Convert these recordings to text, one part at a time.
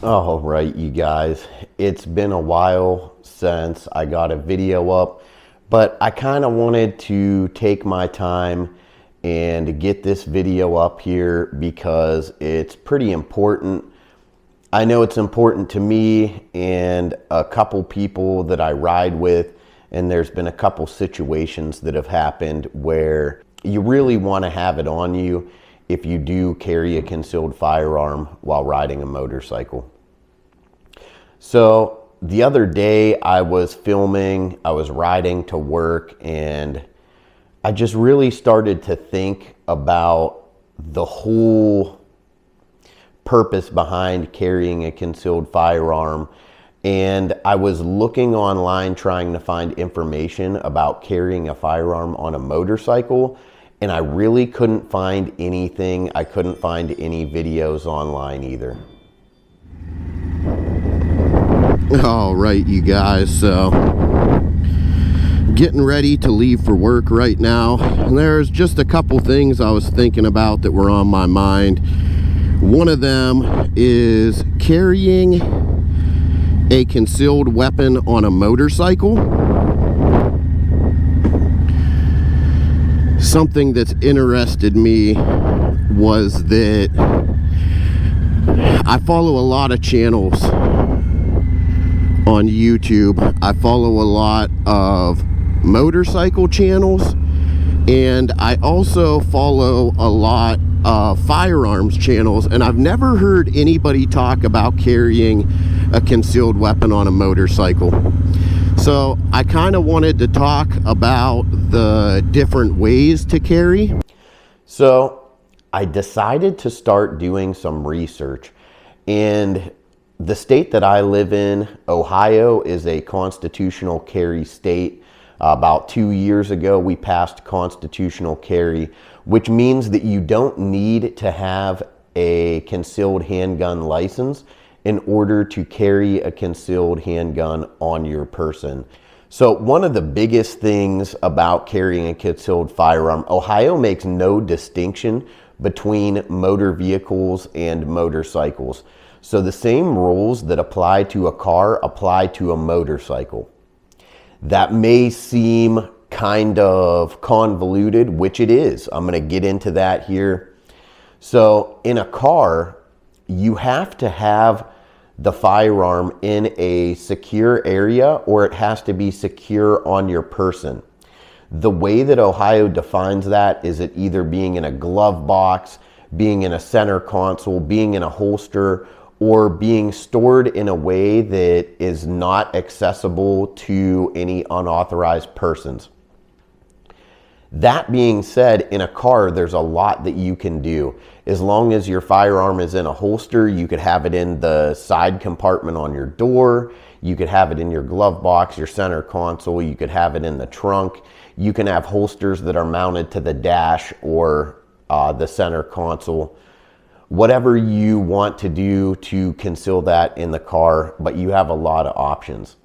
All right, you guys, it's been a while since I got a video up, but I kind of wanted to take my time and get this video up here because it's pretty important. I know it's important to me and a couple people that I ride with, and there's been a couple situations that have happened where you really want to have it on you if you do carry a concealed firearm while riding a motorcycle. So the other day I was filming, I was riding to work, and I just really started to think about the whole purpose behind carrying a concealed firearm. And I was looking online trying to find information about carrying a firearm on a motorcycle, and I really couldn't find anything. I couldn't find any videos online either. All right, you guys, so getting ready to leave for work right now, and there's just a couple things I was thinking about that were on my mind. One of them is carrying a concealed weapon on a motorcycle. Something that's interested me was that I follow a lot of channels on YouTube. I follow a lot of motorcycle channels, and I also follow a lot of firearms channels, and I've never heard anybody talk about carrying a concealed weapon on a motorcycle. So I kind of wanted to talk about the different ways to carry. So I decided to start doing some research, and the state that I live in, Ohio, is a constitutional carry state. About 2 years ago, we passed constitutional carry, which means that you don't need to have a concealed handgun license in order to carry a concealed handgun on your person. So one of the biggest things about carrying a concealed firearm, Ohio makes no distinction between motor vehicles and motorcycles. So the same rules that apply to a car apply to a motorcycle. That may seem kind of convoluted, which it is. I'm going to get into that here. So in a car, you have to have the firearm in a secure area, or it has to be secure on your person. The way that Ohio defines that is it either being in a glove box, being in a center console, being in a holster, or being stored in a way that is not accessible to any unauthorized persons. That being said, in a car, there's a lot that you can do. As long as your firearm is in a holster, you could have it in the side compartment on your door. You could have it in your glove box, your center console. You could have it in the trunk. You can have holsters that are mounted to the dash or the center console. Whatever you want to do to conceal that in the car, but you have a lot of options.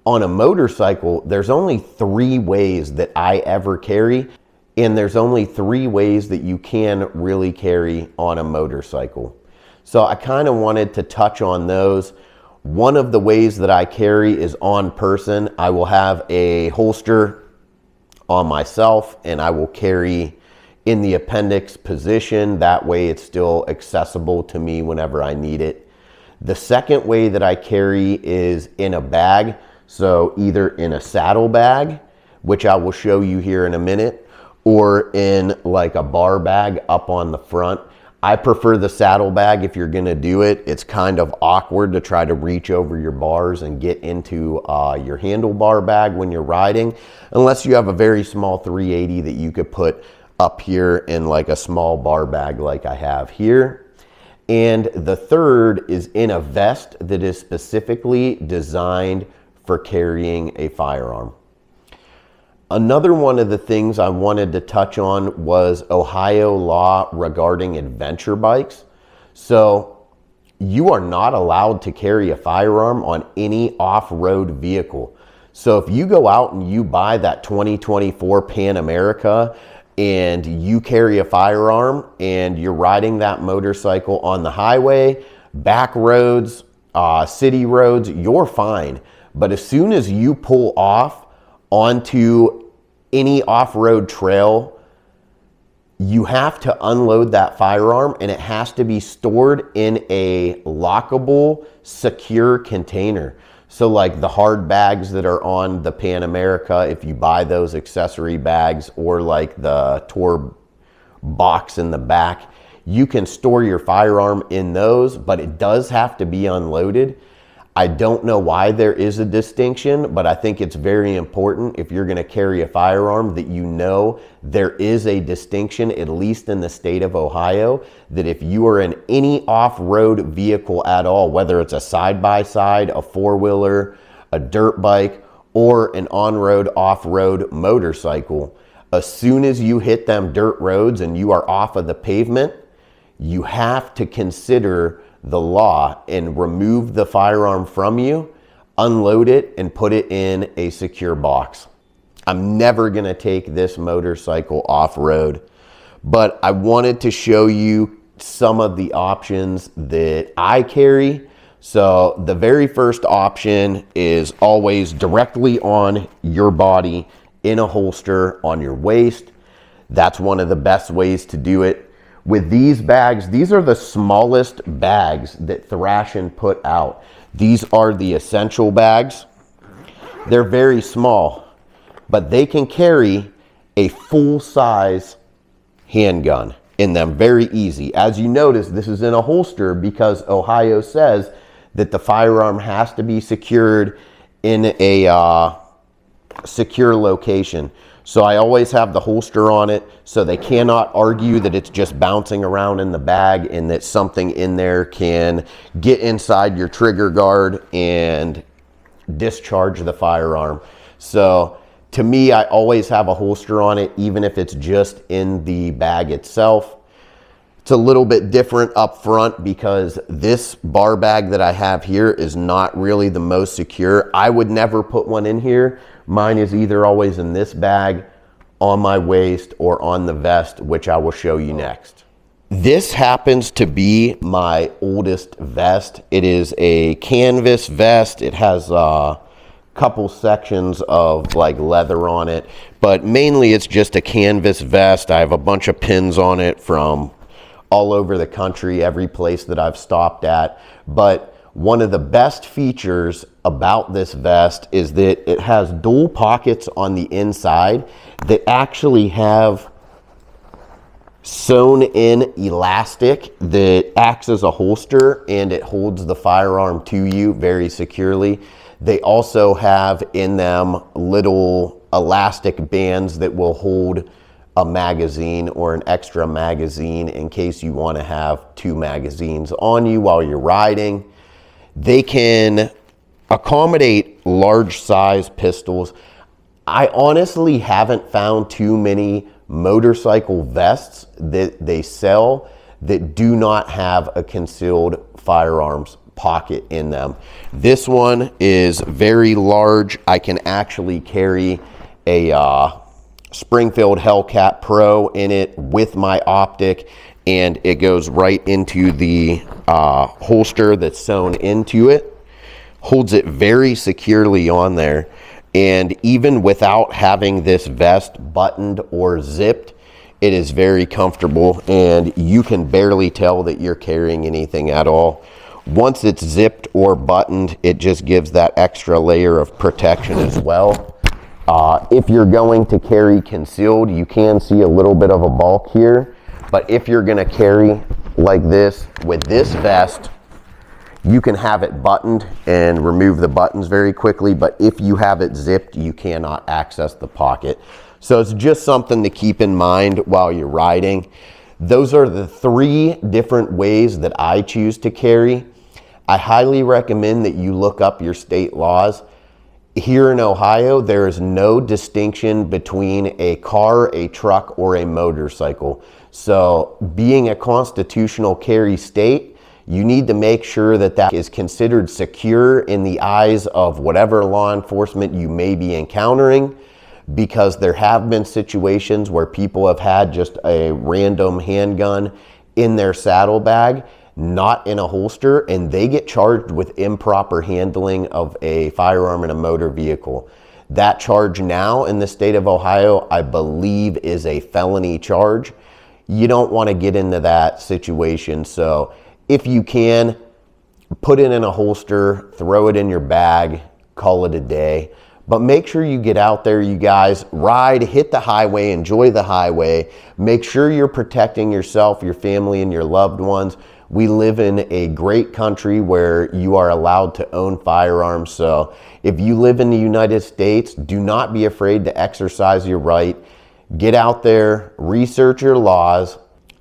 On a motorcycle, there's only 3 ways that I ever carry, and there's only 3 ways that you can really carry on a motorcycle. So I kind of wanted to touch on those. One of the ways that I carry is on person. I will have a holster on myself, and I will carry in the appendix position. That way it's still accessible to me whenever I need it. The second way that I carry is in a bag. So either in a saddle bag, which I will show you here in a minute, or in like a bar bag up on the front. I prefer the saddle bag if you're gonna do it. It's kind of awkward to try to reach over your bars and get into your handlebar bag when you're riding, unless you have a very small 380 that you could put up here in like a small bar bag like I have here. And the third is in a vest that is specifically designed for carrying a firearm. Another one of the things I wanted to touch on was Ohio law regarding adventure bikes. So you are not allowed to carry a firearm on any off-road vehicle. So if you go out and you buy that 2024 Pan America and you carry a firearm and you're riding that motorcycle on the highway, back roads, city roads, you're fine. But as soon as you pull off onto any off-road trail, you have to unload that firearm, and it has to be stored in a lockable, secure container. So like the hard bags that are on the Pan America, if you buy those accessory bags, or like the tour box in the back, you can store your firearm in those, but it does have to be unloaded. I don't know why there is a distinction, but I think it's very important if you're going to carry a firearm that you know there is a distinction, at least in the state of Ohio, that if you are in any off-road vehicle at all, whether it's a side-by-side, a four-wheeler, a dirt bike, or an on-road, off-road motorcycle, as soon as you hit them dirt roads and you are off of the pavement, you have to consider the law and remove the firearm from you, unload it, and put it in a secure box. I'm never gonna take this motorcycle off-road, but I wanted to show you some of the options that I carry. So the very first option is always directly on your body in a holster on your waist. That's one of the best ways to do it. With these bags, these are the smallest bags that Thrashin put out. These are the essential bags. They're very small, but they can carry a full-size handgun in them very easy. As you notice, this is in a holster because Ohio says that the firearm has to be secured in a secure location. So I always have the holster on it, so they cannot argue that it's just bouncing around in the bag and that something in there can get inside your trigger guard and discharge the firearm. So to me, I always have a holster on it, even if it's just in the bag itself. It's a little bit different up front because this bar bag that I have here is not really the most secure. I would never put one in here. Mine is either always in this bag, on my waist, or on the vest, which I will show you next. This happens to be my oldest vest. It is a canvas vest. It has a couple sections of like leather on it, but mainly it's just a canvas vest. I have a bunch of pins on it from all over the country, every place that I've stopped at. But one of the best features about this vest is that it has dual pockets on the inside that actually have sewn in elastic that acts as a holster, and it holds the firearm to you very securely. They also have in them little elastic bands that will hold a magazine or an extra magazine in case you want to have two magazines on you while you're riding. They can accommodate large size pistols. I honestly haven't found too many motorcycle vests that they sell that do not have a concealed firearms pocket in them. This one is very large. I can actually carry a Springfield Hellcat Pro in it with my optic, and it goes right into the holster that's sewn into it. Holds it very securely on there, and even without having this vest buttoned or zipped, it is very comfortable, and you can barely tell that you're carrying anything at all. Once it's zipped or buttoned, it just gives that extra layer of protection as well. If you're going to carry concealed, you can see a little bit of a bulk here, but if you're going to carry like this with this vest, you can have it buttoned and remove the buttons very quickly, but if you have it zipped, you cannot access the pocket. So it's just something to keep in mind while you're riding. Those are the 3 different ways that I choose to carry. I highly recommend that you look up your state laws. Here in Ohio, there is no distinction between a car, a truck, or a motorcycle. So being a constitutional carry state, you need to make sure that that is considered secure in the eyes of whatever law enforcement you may be encountering, because there have been situations where people have had just a random handgun in their saddlebag not in a holster, and they get charged with improper handling of a firearm in a motor vehicle. That charge now in the state of Ohio, I believe, is a felony charge. You don't want to get into that situation. So if you can, put it in a holster, throw it in your bag, call it a day. But make sure you get out there, you guys. Ride, hit the highway, enjoy the highway. Make sure you're protecting yourself, your family, and your loved ones. We live in a great country where you are allowed to own firearms. So if you live in the United States, do not be afraid to exercise your right. Get out there, research your laws,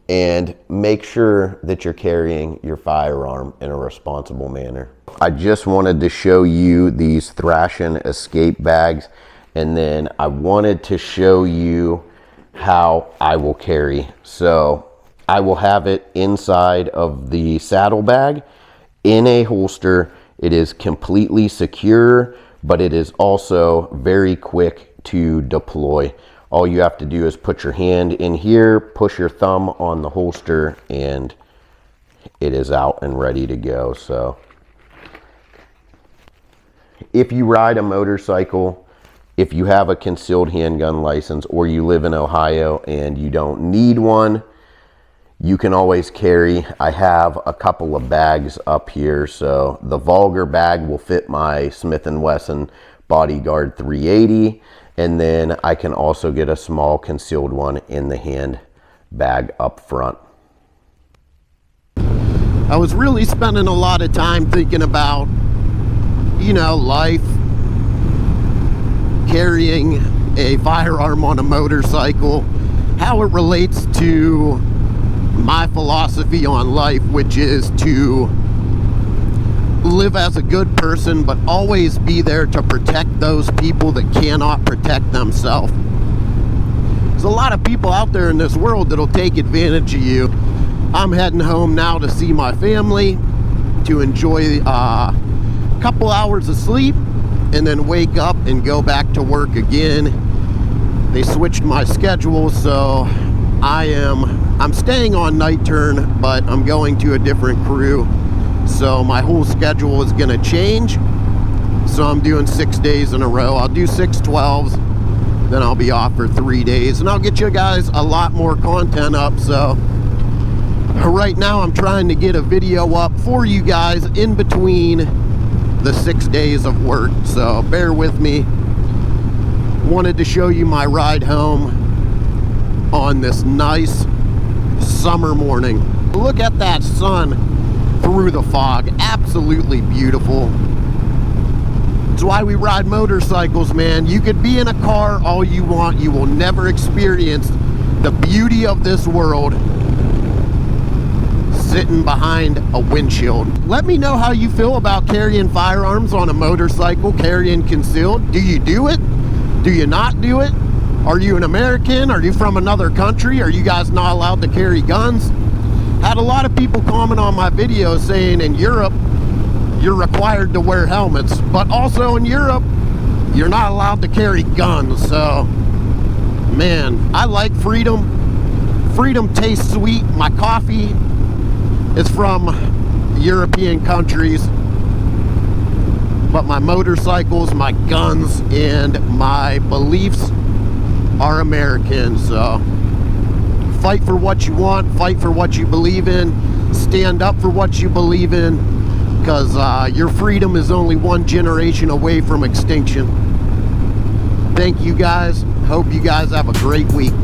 and make sure that you're carrying your firearm in a responsible manner. I just wanted to show you these Thrashin escape bags, and then I wanted to show you how I will carry. So I will have it inside of the saddlebag in a holster. It is completely secure, but it is also very quick to deploy. All you have to do is put your hand in here, push your thumb on the holster, and it is out and ready to go. So if you ride a motorcycle, if you have a concealed handgun license, or you live in Ohio and you don't need one, you can always carry. I have a couple of bags up here. So the Vulgar bag will fit my Smith & Wesson Bodyguard 380. And then I can also get a small concealed one in the hand bag up front. I was really spending a lot of time thinking about, you know, life, carrying a firearm on a motorcycle, how it relates to my philosophy on life, which is to live as a good person, but always be there to protect those people that cannot protect themselves. There's a lot of people out there in this world that'll take advantage of you. I'm heading home now to see my family, to enjoy a couple hours of sleep, and then wake up and go back to work again. They switched my schedule, so I'm staying on night turn, but I'm going to a different crew. So my whole schedule is going to change. So I'm doing 6 days in a row. I'll do 6 12s, then I'll be off for 3 days, and I'll get you guys a lot more content up. So right now I'm trying to get a video up for you guys in between the 6 days of work. So bear with me. Wanted to show you my ride home on this nice summer morning. Look at that sun through the fog. Absolutely beautiful. It's why we ride motorcycles, man. You could be in a car all you want. You will never experience the beauty of this world sitting behind a windshield. Let me know how you feel about carrying firearms on a motorcycle, carrying concealed. Do you do it? Do you not do it? Are you an American? Are you from another country? Are you guys not allowed to carry guns? Had a lot of people comment on my video saying in Europe you're required to wear helmets, but also in Europe you're not allowed to carry guns. So man, I like freedom. Freedom tastes sweet. My coffee is from European countries, but my motorcycles, my guns, and my beliefs are American. So fight for what you want, fight for what you believe in, stand up for what you believe in, because your freedom is only one generation away from extinction. Thank you guys. Hope you guys have a great week.